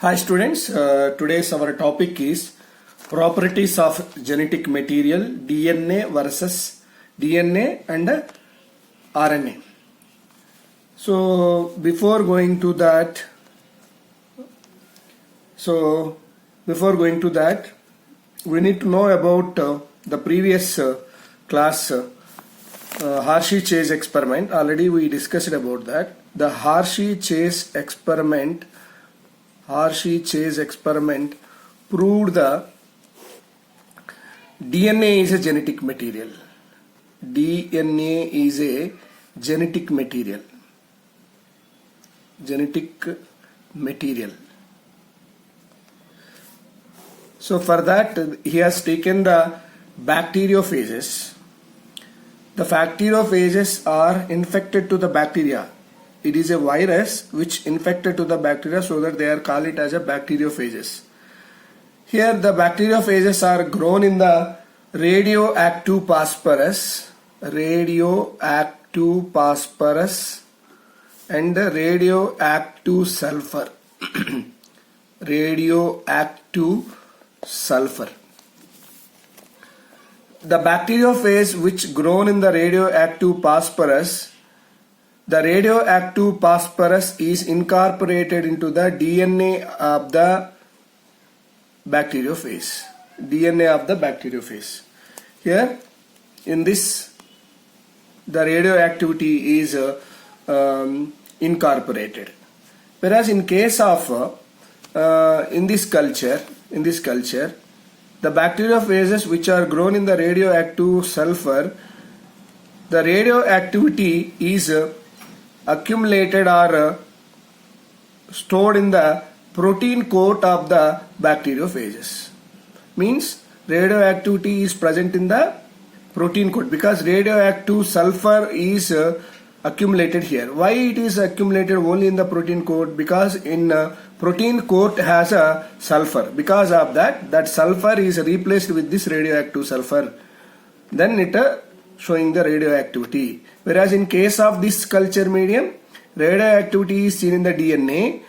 Hi students, today's our topic is properties of genetic material DNA versus DNA and RNA. So before going to that, we need to know about the previous class Hershey-Chase experiment. Already we discussed about that. The Hershey-Chase experiment proved the DNA is a genetic material. DNA is a genetic material. So for that he has taken the bacteriophages. The bacteriophages are infected to the bacteria. It is a virus which infected to the bacteria, so that they are called it as a bacteriophages. Here the bacteriophages are grown in the radioactive phosphorus and radioactive sulfur. The bacteriophage which grown in the radioactive phosphorus, the radioactive phosphorus is incorporated into the DNA of the bacteriophage. Here in this, the radioactivity is incorporated. Whereas in case of in this culture, the bacteriophages which are grown in the radioactive sulfur, the radioactivity is accumulated or stored in the protein coat of the bacteriophages. Means radioactivity is present in the protein coat, because radioactive sulfur is accumulated here. Why it is accumulated only in the protein coat? Because in protein coat has a sulfur. Because of that sulfur is replaced with this radioactive sulfur. Then it showing the radioactivity. Whereas in case of this culture medium, radioactivity is seen in the DNA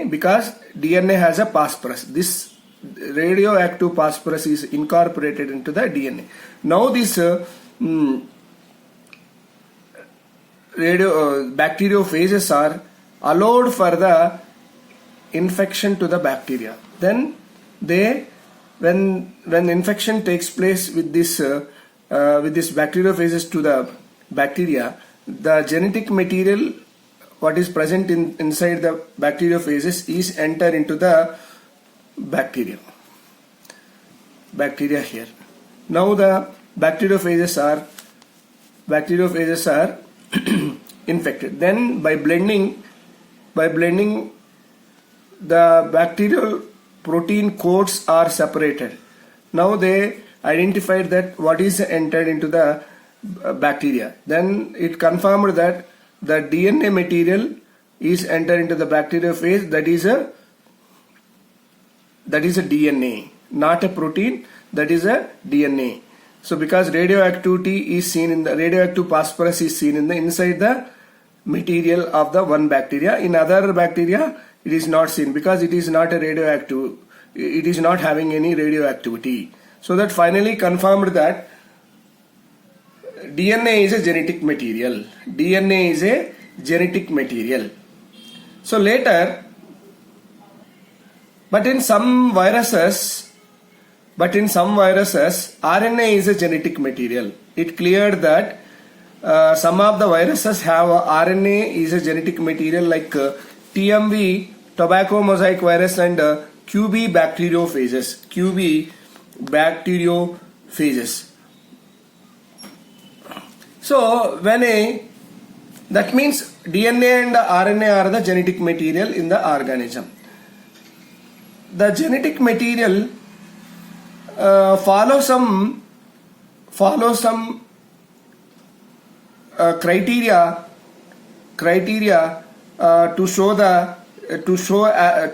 because DNA has a phosphorus. This radioactive phosphorus is incorporated into the DNA. Now this bacteriophages are allowed for the infection to the bacteria. Then they, when infection takes place with this bacteriophages to the bacteria, the genetic material what is present inside the bacteriophages is enter into the bacteria here. Now the bacteriophages are infected. Then by blending the bacterial protein coats are separated. Now they identified that what is entered into the bacteria. Then it confirmed that the DNA material is entered into the bacteriophage. That is a DNA, not a protein. That is a DNA. So because radioactivity is seen in the radioactive phosphorus is seen in the inside the material of the one bacteria. In other bacteria it is not seen, because it is not a radioactive. It is not having any radioactivity. So that finally confirmed that DNA is a genetic material. So later, but in some viruses, RNA is a genetic material. It cleared that some of the viruses have RNA is a genetic material, like TMV, tobacco mosaic virus, and QB bacteriophages. So that means DNA and RNA are the genetic material in the organism. The genetic material follow some criteria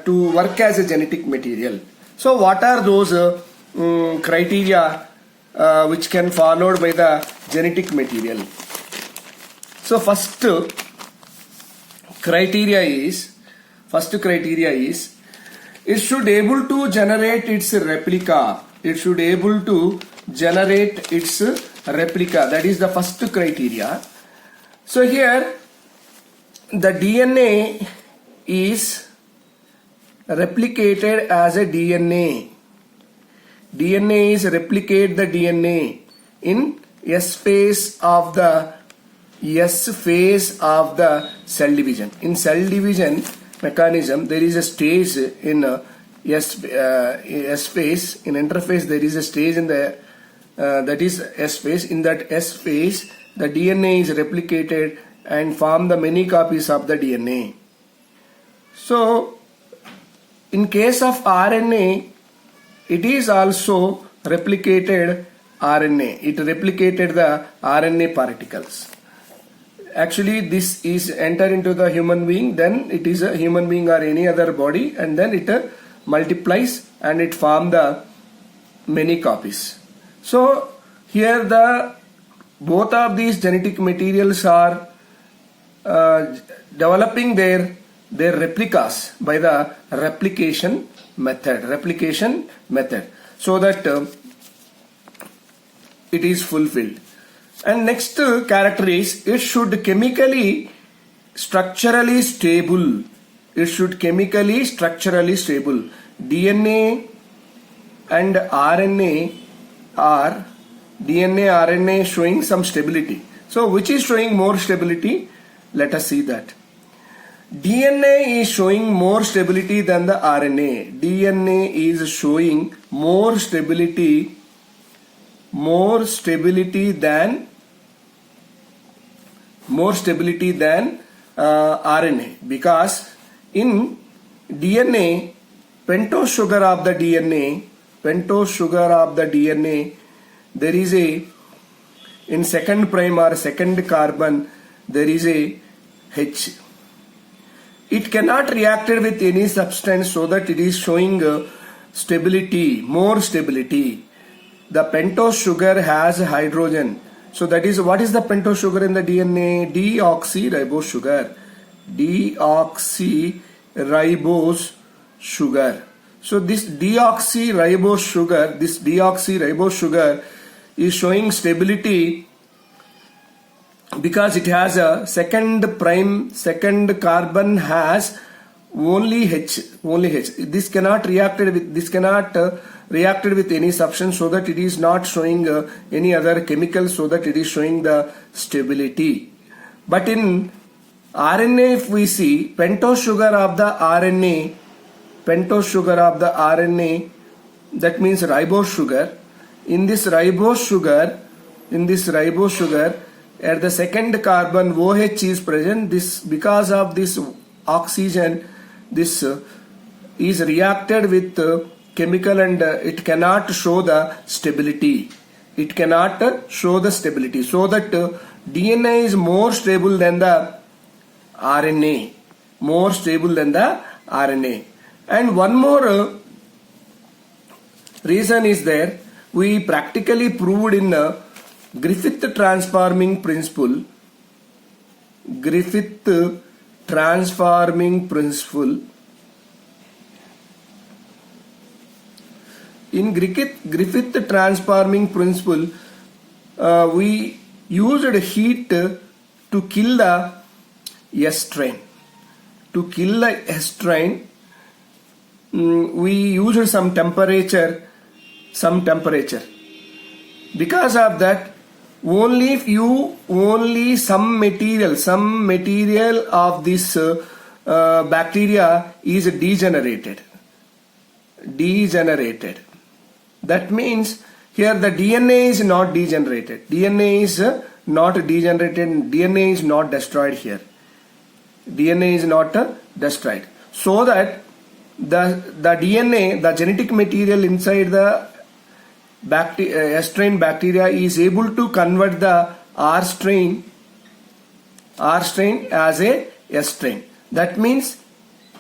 to work as a genetic material. So what are those criteria which can followed by the genetic material? So first criteria is it should able to generate its replica. It should able to generate its replica. That is the first criteria. So here the DNA is replicated as a DNA. DNA is replicate the DNA in S phase of the cell division. In cell division mechanism, there is a stage in S phase. In interphase, there is a stage in the that is S phase. In that S phase, the DNA is replicated and form the many copies of the DNA. So, in case of RNA, it is also replicated RNA. It replicated the RNA particles. Actually, this is enter into the human being, then it is a human being or any other body, and then it multiplies and it form the many copies. So here the both of these genetic materials are developing their replicas by the replication method, so that it is fulfilled. And next character is it should chemically structurally stable. It should chemically structurally stable. DNA and RNA are RNA showing some stability. So which is showing more stability? Let us see that. DNA is showing more stability than the RNA. DNA is showing more stability than RNA, because in DNA, pentose sugar of the DNA, there is a, in second prime or second carbon, there is a H. It cannot react with any substance, so that it is showing stability, more stability. The pentose sugar has hydrogen. So that is, what is the pentose sugar in the DNA? Deoxyribose sugar. Deoxyribose sugar. So this deoxyribose sugar is showing stability because it has a second carbon has only H. This cannot reacted with any substance, so that it is not showing any other chemical, so that it is showing the stability. But in RNA, if we see pentose sugar of the RNA, that means ribose sugar. In this ribose sugar, at the second carbon OH is present. This, because of this oxygen, this is reacted with chemical, and it cannot show the stability. So that DNA is more stable than the RNA. And one more reason is there. We practically proved in Griffith transforming principle. In Griffith transforming principle, we used heat to kill the S strain. We used some temperature. Because of that, only some material of this bacteria is degenerated. That means here the DNA is not degenerated. DNA is not destroyed here. DNA is not destroyed. So that the DNA, the genetic material inside the S strain bacteria is able to convert the R strain as a S strain. That means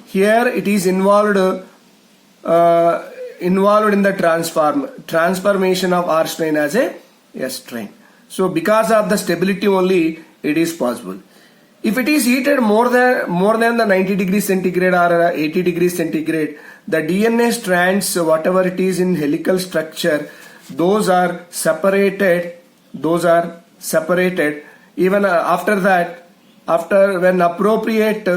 here it is involved in the transformation of R strain as a S strain. So because of the stability only it is possible. If it is heated more than the 90 degrees centigrade or 80 degrees centigrade, the DNA strands, whatever it is in helical structure, those are separated. Even after that, after when appropriate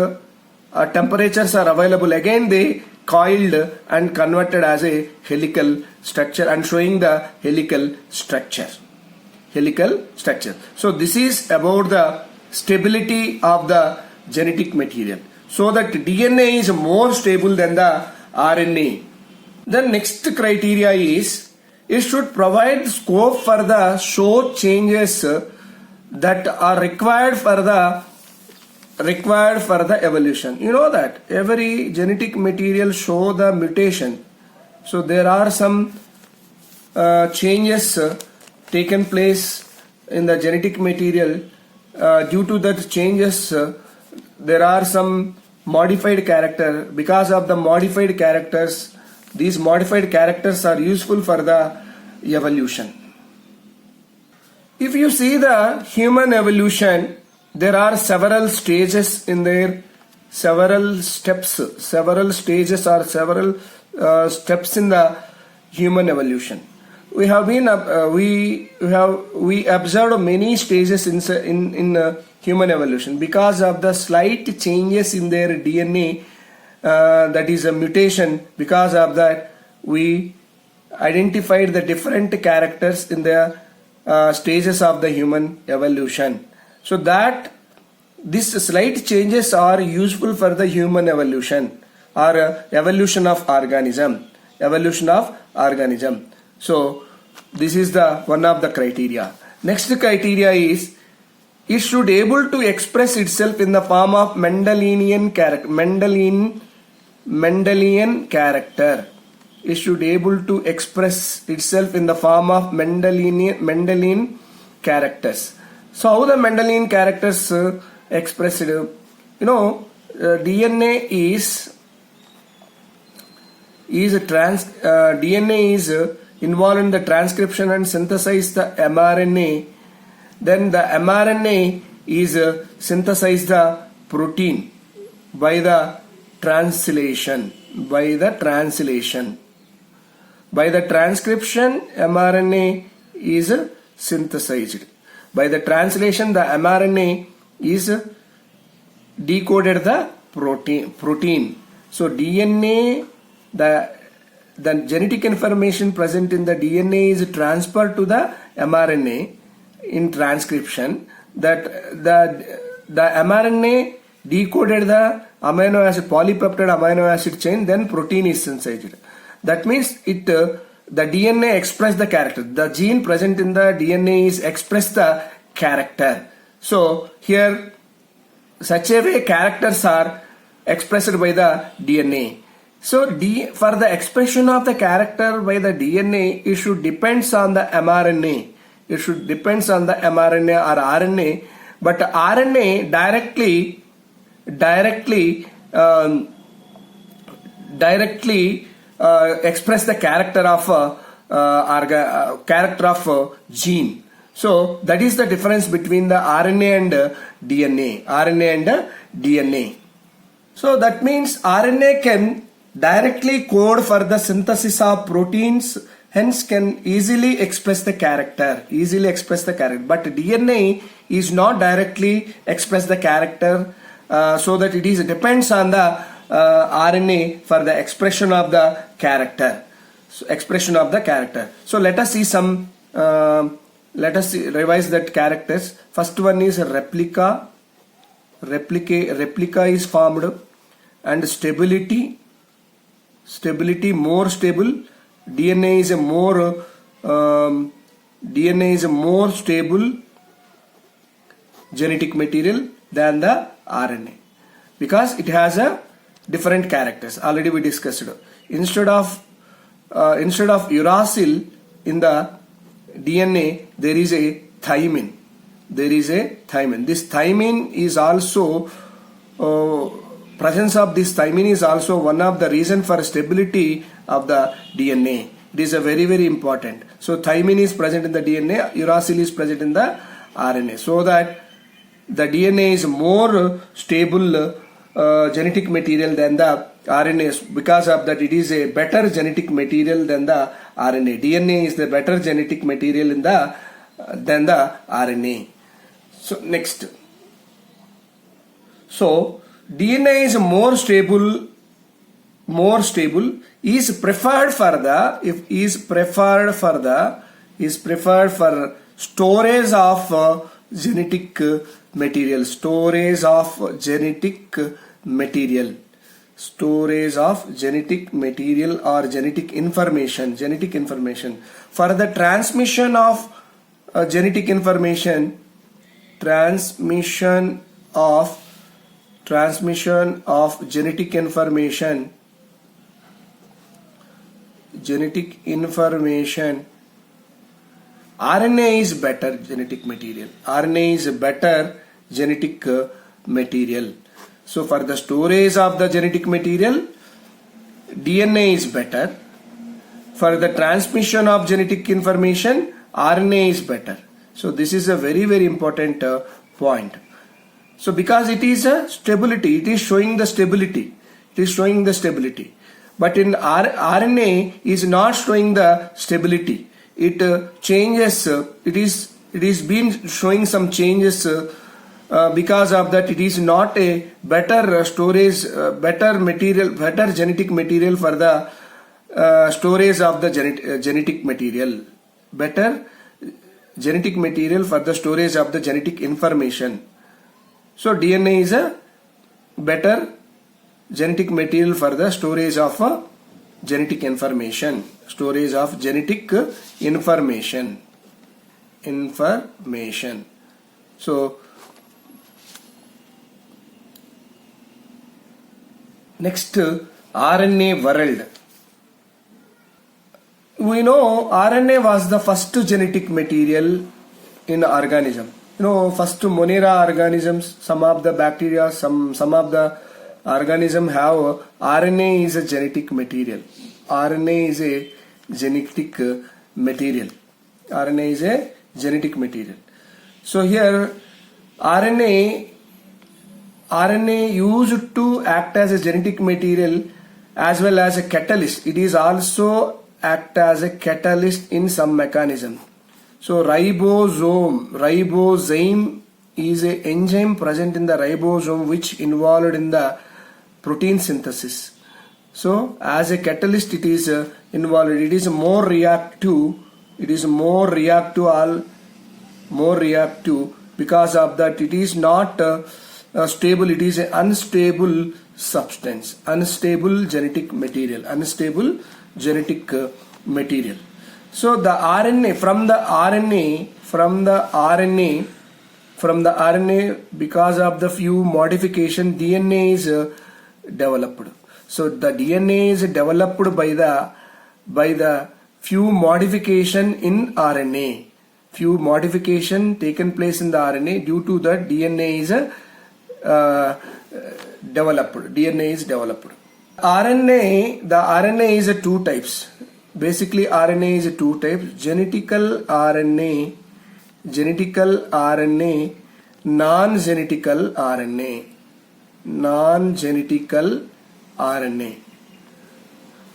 temperatures are available, again they coiled and converted as a helical structure and showing the helical structure. So this is about the stability of the genetic material. So that DNA is more stable than the RNA. The next criteria is it should provide scope for the show changes that are required for the evolution. You know that every genetic material show the mutation. So there are some changes taken place in the genetic material. Due to that changes, there are some modified character. Because of the modified characters, these modified characters are useful for the evolution. If you see the human evolution, there are several stages in there, several steps in the human evolution. We observed many stages in human evolution. Because of the slight changes in their DNA, that is a mutation. Because of that, we identified the different characters in the stages of the human evolution. So that these slight changes are useful for the human evolution or evolution of organism. So this is the one of the criteria. Next criteria is it should able to express itself in the form of Mendelian character. It should able to express itself in the form of Mendelian characters. So how the Mendelian characters expressed? DNA is involved in the transcription and synthesize the mRNA. Then the mRNA is synthesize the protein by the translation. By the transcription, mRNA is synthesized. By the translation, the mRNA is decoded the protein. So DNA, the genetic information present in the DNA is transferred to the mRNA in transcription. That the mRNA decoded the amino acid, polypeptide amino acid chain, then protein is synthesized. That means the DNA express the character. The gene present in the DNA is express the character. So here such a way characters are expressed by the DNA. So for the expression of the character by the DNA, it should depends on the mRNA. It should depends on the mRNA or RNA. But RNA directly express the character of gene. So that is the difference between the RNA and DNA. So that means RNA can directly code for the synthesis of proteins, hence can easily express the character. But DNA is not directly express the character, so that it depends on the RNA for the expression of the character. So let us see some. Let us revise that characters. First one is replica. Replica is formed, and stability, more stable. DNA is a more stable genetic material than the RNA because it has a different characters. Already we discussed. Instead of uracil in the DNA, there is a thymine. This thymine is also presence of this thymine is also one of the reason for stability of the DNA. It is a very, very important. So thymine is present in the DNA, uracil is present in the RNA. So that the DNA is more stable genetic material than the RNA. Because of that, it is a better genetic material than the RNA. DNA is the better genetic material than the RNA. So next. So DNA is more stable is preferred for storage of genetic material, storage of genetic material or genetic information. For the transmission of genetic information, transmission of genetic information, RNA is better genetic material. RNA is a better genetic material. So for the storage of the genetic material, DNA is better. For the transmission of genetic information, RNA is better. So this is a very, very important point. So because it is a stability, it is showing the stability. But in RNA is not showing the stability. It changes. It is been showing some changes. Because of that, it is not a better storage, better genetic material for the storage of the genetic material. Better genetic material for the storage of the genetic information. So DNA is a better genetic material for the storage of genetic information. So next, RNA world. We know RNA was the first genetic material in organism. First Monera organisms, some of the bacteria, some of the organism have RNA is a genetic material. RNA is a genetic material. So here RNA used to act as a genetic material as well as a catalyst. It is also act as a catalyst in some mechanism. So ribosome is an enzyme present in the ribosome which involved in the protein synthesis. So as a catalyst it is involved. It is more reactive. Because of that it is not stable. It is an unstable substance, unstable genetic material. So the RNA from the RNA because of the few modification, DNA is developed. So the DNA is developed by the few modification in RNA. Few modification taken place in the RNA, due to that DNA is developed. The RNA is two types. Basically RNA is two types: genetical RNA, non-genetical RNA. Non-genetical RNA.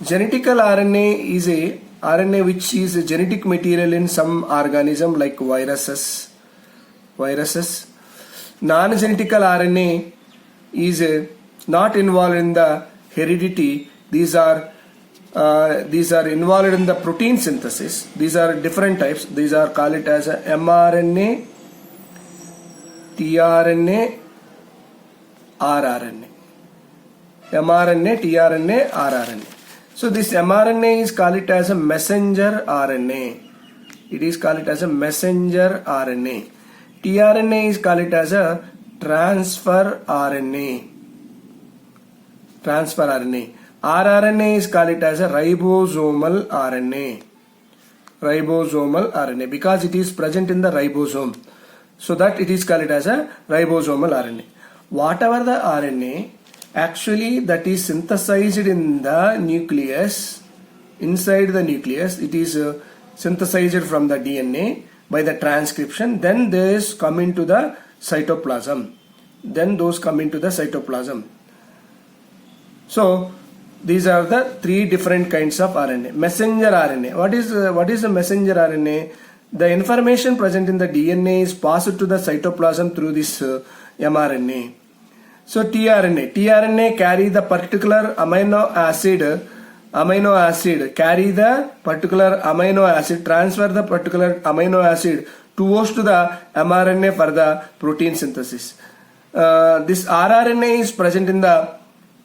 Genetical RNA is a RNA which is a genetic material in some organism like viruses. Non-genetical RNA is not involved in the heredity. These are involved in the protein synthesis. These are different types. These are called it as mRNA, tRNA, rRNA. mRNA, tRNA, rRNA. So this mRNA is called it as a messenger RNA. It is called it as a messenger RNA. tRNA is called it as a transfer RNA. rRNA is called it as a ribosomal RNA. Because it is present in the ribosome, so that it is called it as a ribosomal RNA. Whatever the RNA actually that is synthesized in the nucleus, inside the nucleus, it is synthesized from the DNA by the transcription, then this come into the cytoplasm. Then those come into the cytoplasm. So these are the three different kinds of RNA. Messenger RNA. What is the messenger RNA? The information present in the DNA is passed to the cytoplasm through this mRNA. So tRNA carry the particular amino acid, carry the particular amino acid, transfer the particular amino acid towards to the mRNA for the protein synthesis. This rRNA is present in the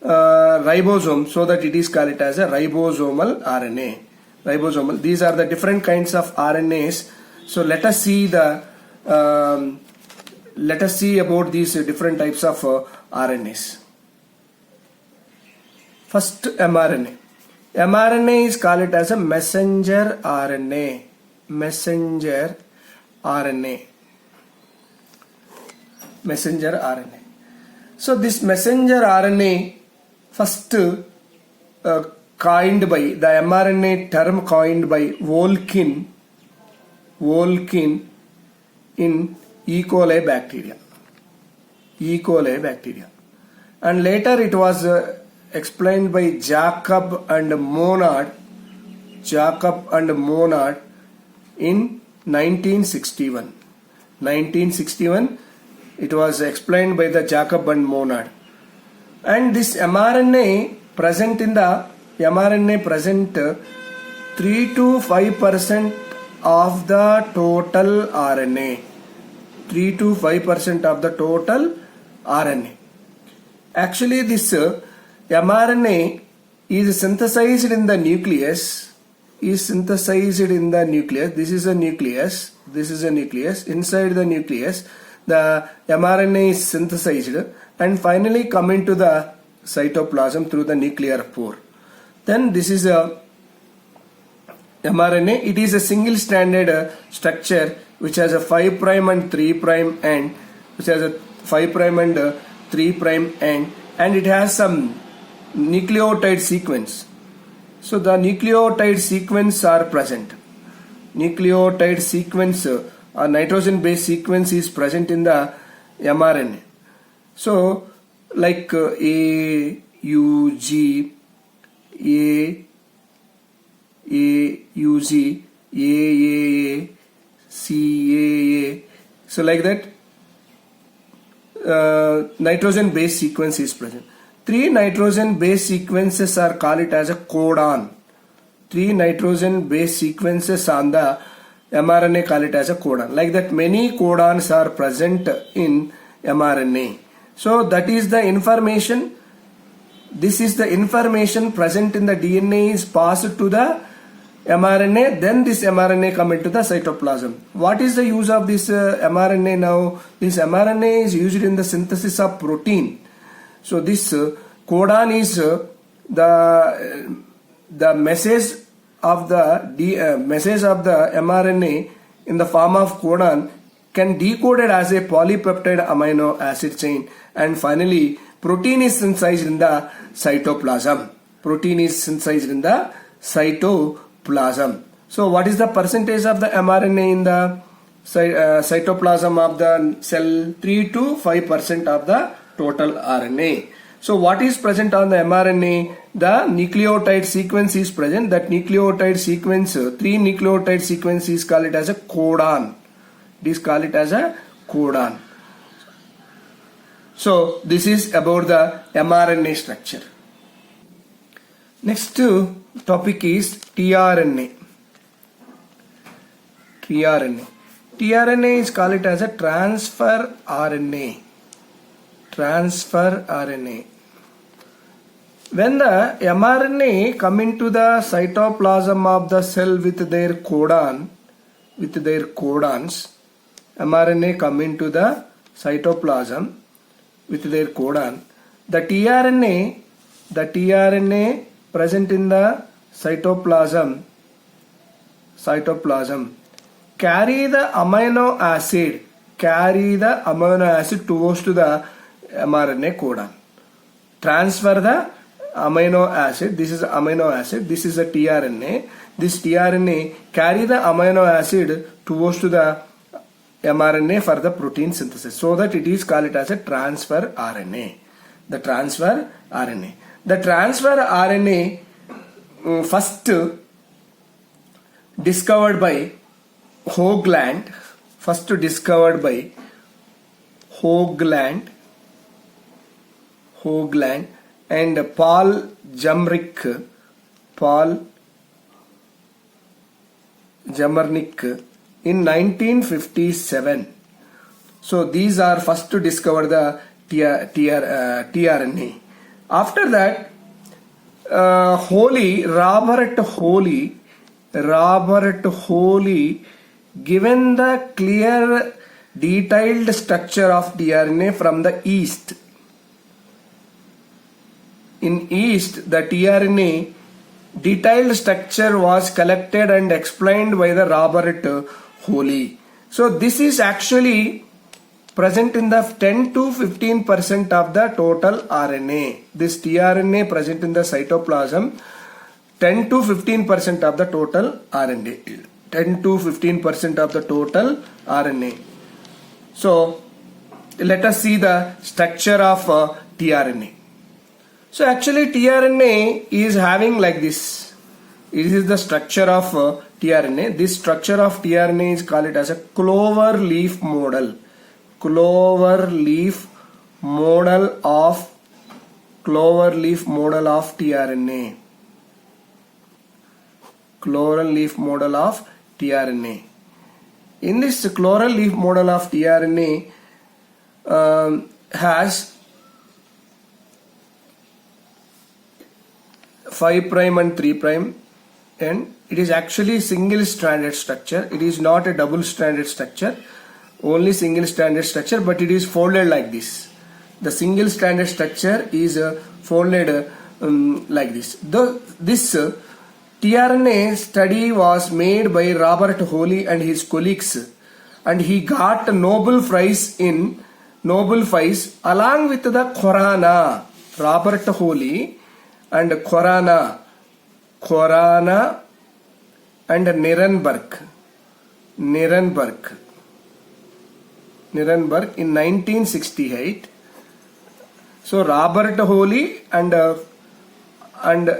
ribosome, so that it is called as a ribosomal RNA. Ribosomal. These are the different kinds of RNAs. So let us see about these different types of RNAs. First, mRNA. mRNA is called as a messenger RNA. Messenger RNA. Messenger RNA. So this messenger RNA first coined by the mRNA term coined by Volkin in E. coli bacteria. E. coli bacteria. And later it was explained by Jacob and Monod in 1961. 1961 it was explained by the Jacob and Monod. And this mRNA present 3 to 5% of the total RNA. 3 to 5% of the total RNA. Actually this mRNA is synthesized in the nucleus. This is a nucleus. Inside the nucleus the mRNA is synthesized and finally come into the cytoplasm through the nuclear pore. Then this is a mRNA. It is a single stranded structure which has a 5' and 3' end, and it has some nucleotide sequence. So the nucleotide sequence are present. Nucleotide sequence or nitrogen base sequence is present in the mRNA. So like A, U, G, A, U, G, A, C, A. So like that nitrogen base sequence is present. 3 nitrogen base sequences are called as a codon. 3 nitrogen base sequences on the mRNA call it as a codon. Like that many codons are present in mRNA. So that is the information. This is the information present in the DNA is passed to the mRNA. Then this mRNA come into the cytoplasm. What is the use of this mRNA now? This mRNA is used in the synthesis of protein. So this codon is the message of the mRNA in the form of codon can decoded as a polypeptide amino acid chain, and finally protein is synthesized in the cytoplasm. So what is the percentage of the mRNA in the cytoplasm of the cell? 3 to 5% of the total RNA. So what is present on the mRNA? The nucleotide sequence is present. That nucleotide sequence, 3 nucleotide sequence is called as a codon. It is called as a codon. So this is about the mRNA structure. Next topic is tRNA. tRNA is called as a transfer RNA. When the mRNA come into the cytoplasm of the cell with their codons, mRNA come into the cytoplasm with their codon. The tRNA present in the cytoplasm carry the amino acid towards to the mRNA codon. Transfer the amino acid. This is amino acid. This is a tRNA. This tRNA carry the amino acid towards to the mRNA for the protein synthesis. So that it is called it as a transfer RNA. The transfer RNA. The transfer RNA first discovered by Hoagland. First discovered by Hoagland and Paul Jammernick in 1957. So these are first to discover the tRNA. After that, Robert Holy given the clear detailed structure of tRNA from the East. In East, the tRNA detailed structure was collected and explained by the Robert Holy. So this is actually present in the 10 to 15% of the total RNA. This tRNA present in the cytoplasm, 10 to 15% of the total RNA. 10 to 15% of the total RNA. So let us see the structure of tRNA. So actually tRNA is having like this. It is the structure of tRNA. This structure of tRNA is called it as a clover leaf model. Clover leaf model of tRNA. Clover leaf model of tRNA. In this clover leaf model of tRNA has 5' and 3' and it is actually single stranded structure. It is not a double stranded structure, only single stranded structure, but it is folded like this. The single stranded structure is folded like this. This tRNA study was made by Robert Holy and his colleagues, and he got a Nobel Prize along with the Khorana. Robert Holy and Khorana and Nirenberg in 1968. So Robert Holy and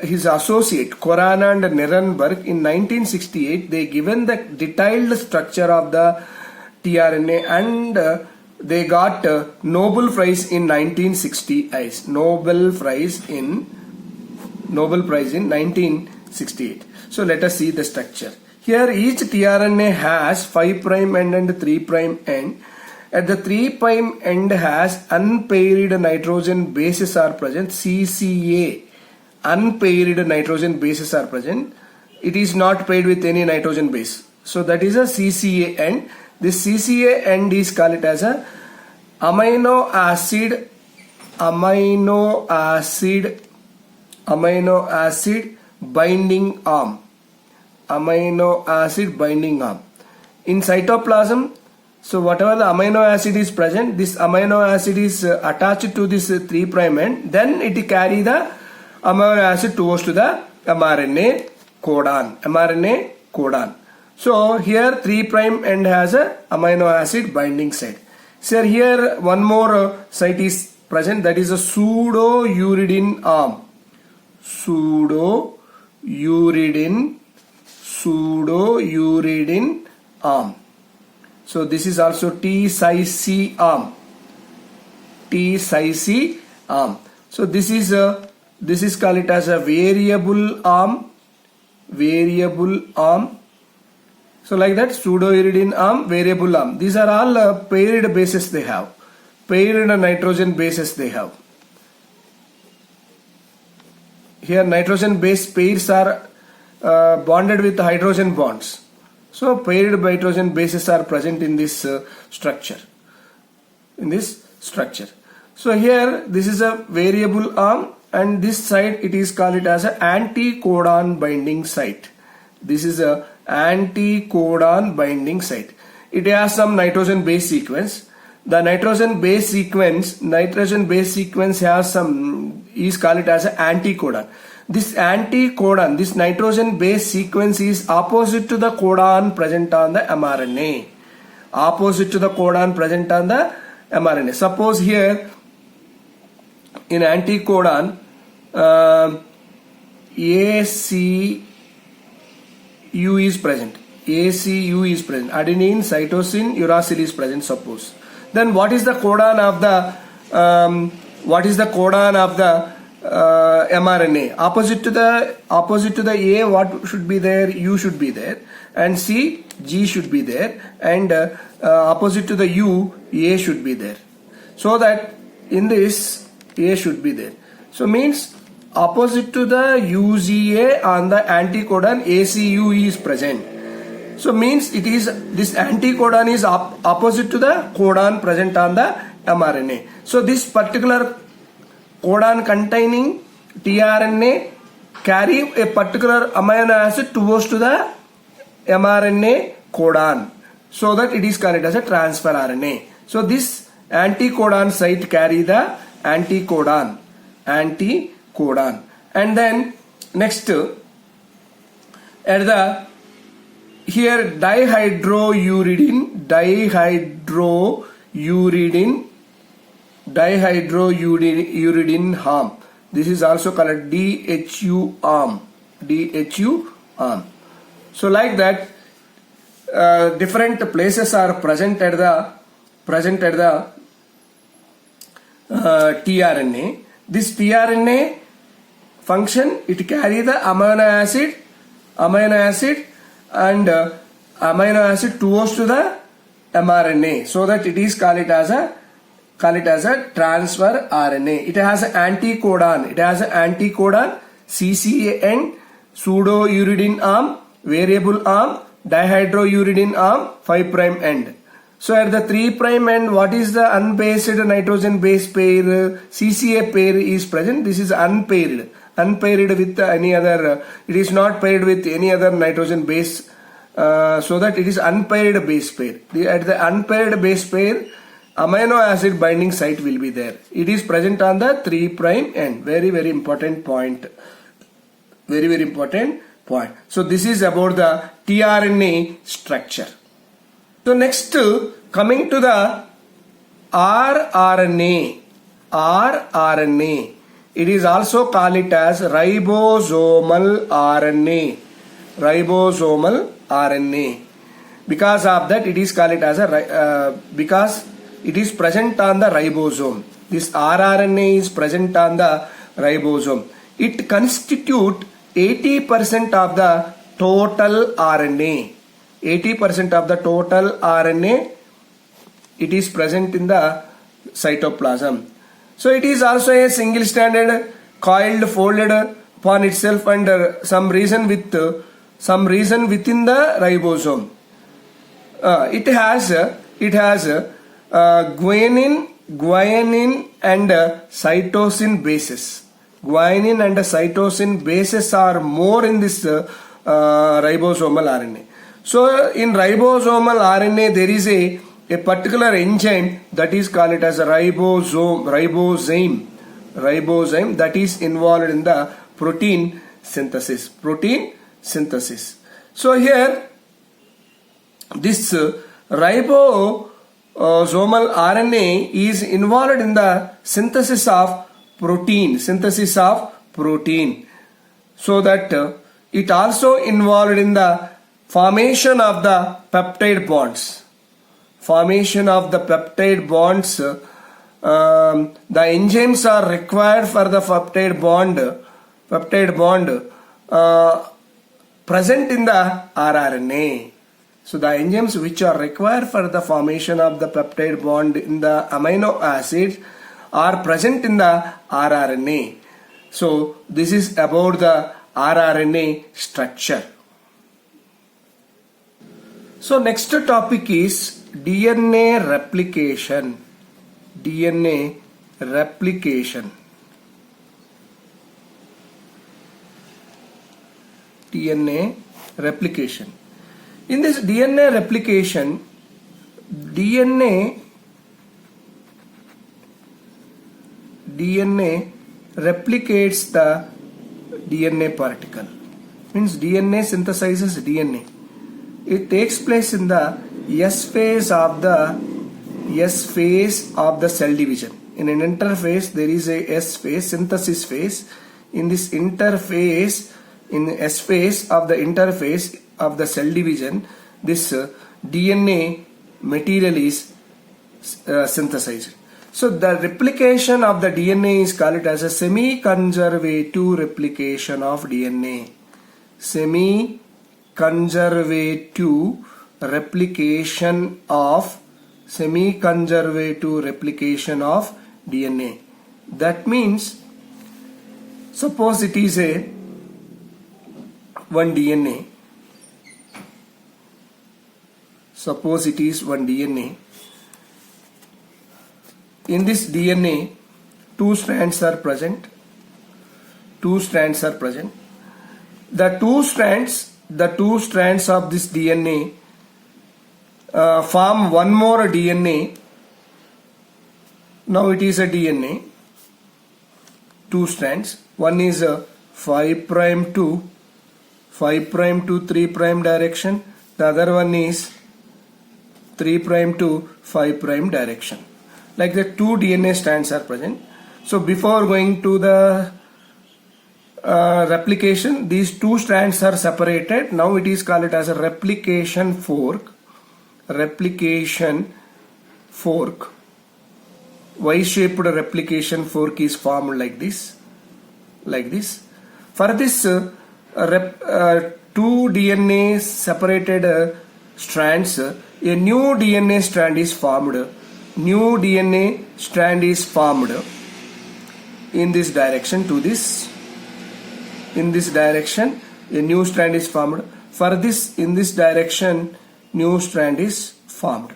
his associate Khorana and Nirenberg in 1968, they given the detailed structure of the tRNA and they got Nobel Prize in 1968. Nobel Prize in 1968. So let us see the structure. Here each tRNA has 5' end and 3' end. At the 3' end has unpaired nitrogen bases are present. CCA. Unpaired nitrogen bases are present. It is not paired with any nitrogen base. So that is a CCA end. This CCA end is called as a amino acid binding arm. Amino acid binding arm. In cytoplasm, so whatever the amino acid is present, this amino acid is attached to this 3' end, then it carry the amino acid towards to the mRNA codon. So here 3' end has a amino acid binding site. So here one more site is present, that is a pseudo-uridine arm. Pseudo-uridine arm. So this is also T-Cy-C arm. So this is called it as a variable arm. So like that, pseudo-uridine arm, variable arm. These are all paired bases they have. Paired nitrogen bases they have. Here nitrogen base pairs are bonded with hydrogen bonds. So paired nitrogen bases are present in this structure. So here this is a variable arm, and this side it is called it as an anti-codon binding site. This is a anti-codon binding site. It has some nitrogen base sequence. The nitrogen base sequence has some, is called it as an anti-codon. This anti-codon, this nitrogen base sequence is opposite to the codon present on the mRNA. opposite to the codon present on the mRNA. Suppose here in anticodon ACU is present. ACU is present. Adenine, cytosine, uracil is present. Suppose. Then what is the codon of the mRNA? Opposite to the A, what should be there? U should be there, and C, G should be there, and opposite to the U, A should be there. So that in this A should be there. So means opposite to the UGA on the anticodon ACU is present. So means it is this anticodon is opposite to the codon present on the mRNA. So this particular codon containing tRNA carry a particular amino acid towards to the mRNA codon, so that it is called as a transfer RNA. So this anticodon site carry the anticodon, and then next at the here dihydrouridine arm. This is also called DHU arm. So like that, different places are present at the tRNA. This tRNA function, it carry the amino acid towards to the mRNA, so that it is called as a transfer RNA. It has an anticodon. CCAN, pseudouridine arm, variable arm, dihydrouridine arm, 5' end. So at the 3' end, what is the unpaired nitrogen base pair? CCA pair is present. This is unpaired with any other. It is not paired with any other nitrogen base, so that it is unpaired base pair. At the unpaired base pair, amino acid binding site will be there. It is present on the 3' end. Very, very important point. So this is about the tRNA structure. So next, coming to the rRNA. It is also called it as ribosomal RNA. Because of that, it is called it as because it is present on the ribosome. This rRNA is present on the ribosome. It constitutes 80% of the total RNA. 80% of the total RNA, it is present in the cytoplasm. So it is also a single stranded, coiled, folded upon itself under some reason within the ribosome. It has guanine and cytosine bases. Guanine and cytosine bases are more in this ribosomal RNA. So in ribosomal RNA there is a particular enzyme that is called it as a ribosome that is involved in the protein synthesis. So here this ribosomal RNA is involved in the synthesis of protein, so that it also involved in the formation of the peptide bonds. The enzymes are required for the peptide bond present in the rRNA. So the enzymes which are required for the formation of the peptide bond in the amino acids are present in the rRNA. So this is about the rRNA structure. So next topic is DNA replication. DNA replication. In this DNA replication, DNA replicates the DNA particle. Means DNA synthesizes DNA. It takes place in the S phase of the cell division. In an interphase there is a S phase, synthesis phase. In this interphase, in S phase of the interphase of the cell division, this DNA material is synthesized. So the replication of the DNA is called as a semi-conservative replication of DNA. Semi-conservative replication of DNA. That means, suppose it is a one DNA. Suppose it is one DNA. In this DNA, two strands are present. The two strands of this DNA form one more DNA. Now it is a DNA. Two strands. One is 5' to 3' direction. The other one is 3' to 5' direction. Like the two DNA strands are present. So before going to the replication, these two strands are separated. Now it is called as a replication fork. Y-shaped replication fork is formed like this. For this two DNA separated strands, a new DNA strand is formed. New DNA strand is formed in this direction to this. In this direction, a new strand is formed. For this, in this direction, new strand is formed.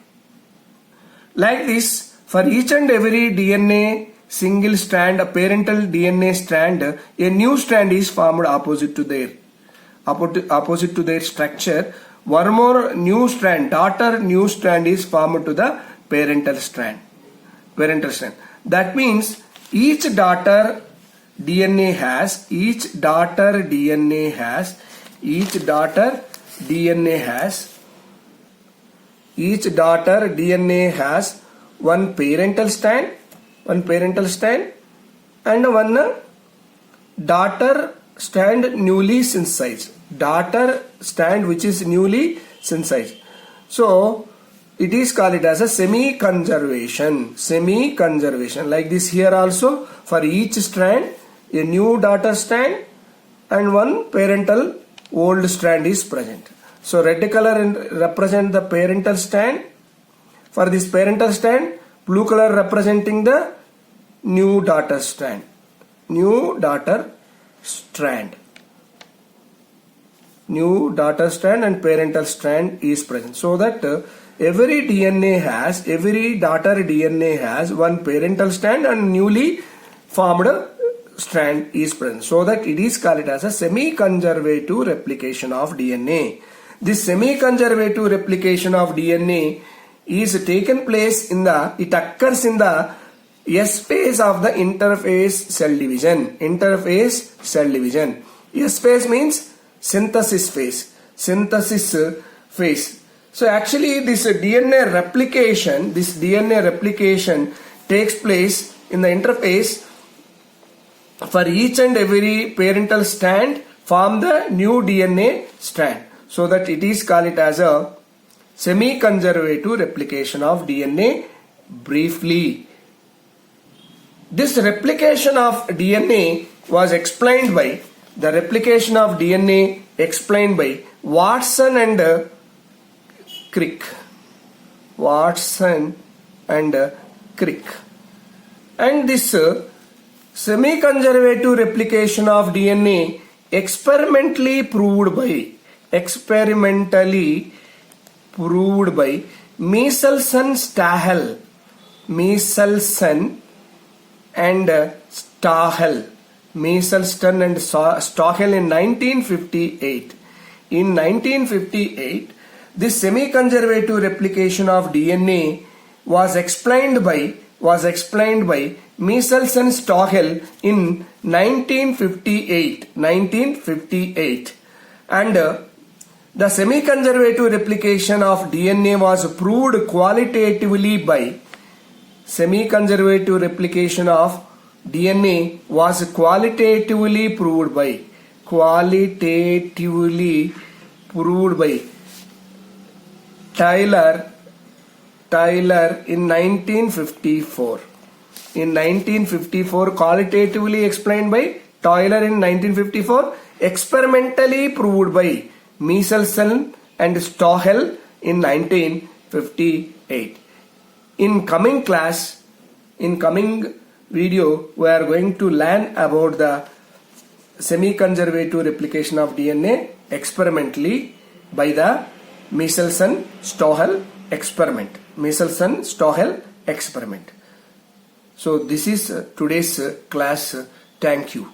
Like this, for each and every DNA single strand, a parental DNA strand, a new strand is formed opposite to their structure. One more new strand, daughter new strand is formed to the parental strand. That means each daughter DNA has one parental strand and one daughter strand newly synthesized. Daughter strand which is newly synthesized. So it is called as a semi-conservation. Like this here also, for each strand a new daughter strand and one parental old strand is present. So red color represent the parental strand. For this parental strand, blue color representing the new daughter strand. New daughter strand and parental strand is present. So that every daughter DNA has one parental strand and newly formed strand is present. So that it is called as a semi-conservative replication of DNA. This semi-conservative replication of DNA is taken place it occurs in the S phase of the interphase cell division. S phase means synthesis phase. So actually this DNA replication takes place in the interphase. For each and every parental strand form the new DNA strand. So that it is called as a semi-conservative replication of DNA briefly. This replication of DNA was explained by Watson and Crick. And this semi-conservative replication of DNA experimentally proved by Michelson and Stahel in 1958. In 1958, this semi-conservative replication of DNA was explained by Michelson Stahel in 1958. And The semi-conservative replication of DNA was proved qualitatively by semi-conservative replication of DNA was qualitatively proved by Tyler in 1954. In 1954, qualitatively explained by Tyler in 1954, experimentally proved by Michelson and Stohel in 1958. In coming video, we are going to learn about the semi-conservative replication of DNA experimentally by the Michelson-Stohel experiment. So this is today's class. Thank you.